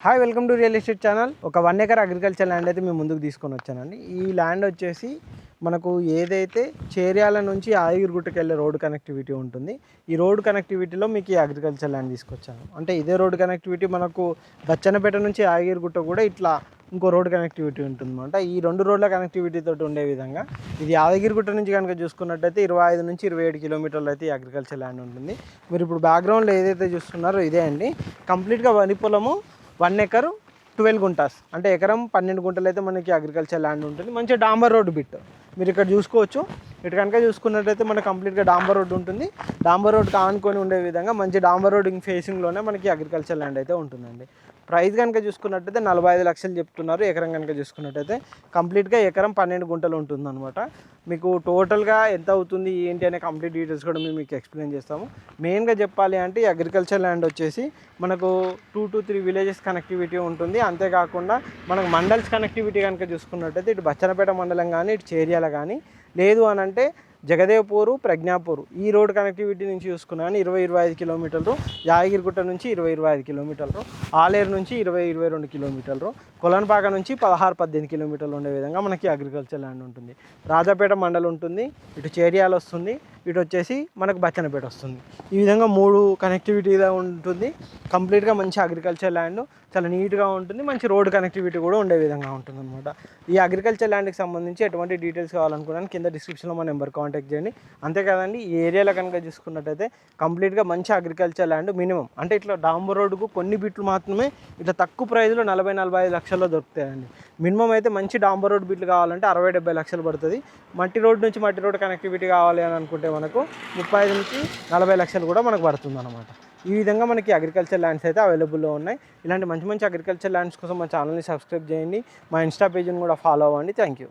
Hi welcome to real estate channel. ఒక 1 acre agriculture land అయితే మేము ముందుకు తీసుకొని వచ్చానండి. ఈ ల్యాండ్ వచ్చేసి మనకు ఏదైతే చేర్యాల నుంచి ఆగిరిగుట్టకి వెళ్ళే రోడ్ కనెక్టివిటీ ఉంటుంది, ఈ రోడ్ కనెక్టివిటీలో మీకు ఈ అగ్రికల్చర్ ల్యాండ్ తీసుకొచ్చాను. అంటే ఇదే రోడ్ కనెక్టివిటీ మనకు బచ్చన్నపేట నుంచి ఆగిరిగుట్ట కూడా ఇట్లా ఇంకో రోడ్ కనెక్టివిటీ ఉంటుందన్నమాట. ఈ 2 రోడ్ల కనెక్టివిటీ తోటి ఉండే విధంగా ఇది యాదగిరిగుట్ట నుంచి కనుక చూసుకున్నట్టయితే 25 నుంచి 27 కిలోమీటర్లు అయితే ఈ అగ్రికల్చర్ ల్యాండ్ ఉంటుంది. మీరు ఇప్పుడు బ్యాక్గ్రౌండ్లో ఏదైతే చూస్తున్నారో ఇదే అండి. కంప్లీట్గా వరి పొలము 1 ఎకరు 12 గుంటాస్, అంటే ఎకరం 12 గుంటలు అయితే మనకి అగ్రికల్చర్ ల్యాండ్ ఉంటుంది. మంచిగా డాంబర్ రోడ్డు బిట్ మీరు ఇక్కడ చూసుకోవచ్చు. ఇటు కనుక చూసుకున్నట్టయితే మనకు కంప్లీట్గా డాంబర్ రోడ్డు ఉంటుంది. డాంబర్ రోడ్డుకి ఆనుకొని ఉండే విధంగా మంచి డాంబర్ రోడ్ ఫేసింగ్లోనే మనకి అగ్రికల్చర్ ల్యాండ్ అయితే ఉంటుందండి. ప్రైస్ కనుక చూసుకున్నట్టయితే 45 లక్షలు చెప్తున్నారు. ఎకరం కనుక చూసుకున్నట్టయితే కంప్లీట్గా ఎకరం 12 గుంటలు ఉంటుందన్నమాట. మీకు టోటల్గా ఎంత అవుతుంది ఏంటి అనే కంప్లీట్ డీటెయిల్స్ కూడా మేము మీకు ఎక్స్ప్లెయిన్ చేస్తాము. మెయిన్గా చెప్పాలి అంటే ఈ అగ్రికల్చర్ ల్యాండ్ వచ్చేసి మనకు 2 to 3 విలేజెస్ కనెక్టివిటీ ఉంటుంది. అంతేకాకుండా మనకు మండల్స్ కనెక్టివిటీ కనుక చూసుకున్నట్టయితే ఇటు బచ్చన్నపేట మండలం కానీ ఇటు చేర్యాల కానీ, లేదు అని అంటే జగదేవ్పూరు, ప్రజ్ఞాపూర్ ఈ రోడ్ కనెక్టివిటీ నుంచి చూసుకున్నాను 20-25 కిలోమీటర్లు, యాదగిరిగుట్ట నుంచి 20-25 కిలోమీటర్లు, ఆలేరు నుంచి 20-22 కిలోమీటర్లు, కొలన్పాక నుంచి 16-18 కిలోమీటర్లు ఉండే విధంగా మనకి అగ్రికల్చర్ ల్యాండ్ ఉంటుంది. రాజాపేట మండలం ఉంటుంది, ఇటు చేర్యాల వస్తుంది, ఇటు వచ్చేసి మనకు బచ్చన్నపేట వస్తుంది. ఈ విధంగా 3 కనెక్టివిటీగా ఉంటుంది. కంప్లీట్గా మంచి అగ్రికల్చర్ ల్యాండ్, చాలా నీట్గా ఉంటుంది. మంచి రోడ్ కనెక్టివిటీ కూడా ఉండే విధంగా ఉంటుంది అనమాట. ఈ అగ్రికల్చర్ ల్యాండ్కి సంబంధించి ఎటువంటి డీటెయిల్స్ కావాలనుకున్నాను కింద డిస్క్రిప్షన్లో మా నెంబర్ కాంటాక్ట్ చేయండి. అంతేకాదండి, ఈ ఏరియాలో కనుక చూసుకున్నట్టయితే కంప్లీట్గా మంచి అగ్రికల్చర్ ల్యాండ్ మినిమం అంటే ఇట్లా డాంబర్ రోడ్డుకు కొన్ని బిట్లు మాత్రమే ఇట్లా తక్కువ ప్రైస్లో 40-45 లక్షల్లో దొరుకుతాయండి. మినిమం అయితే మంచి డాంబర్ రోడ్ బిట్లు కావాలంటే 60-70 లక్షలు పడుతుంది. మట్టి రోడ్ నుంచి మట్టి రోడ్ కనెక్టివిటీ కావాలి అని అనుకుంటే మనకు 35 నుంచి 40 లక్షలు కూడా మనకు పడుతుంది అనమాట. ఈ విధంగా మనకి అగ్రికల్చర్ ల్యాండ్స్ అయితే అవైలబుల్లో ఉన్నాయి. ఇలాంటి మంచి మంచి అగ్రికల్చర్ ల్యాండ్స్ కోసం మా ఛానల్ని సబ్స్క్రైబ్ చేయండి. మా ఇన్స్టా పేజ్ని కూడా ఫాలో అవ్వండి. Thank you.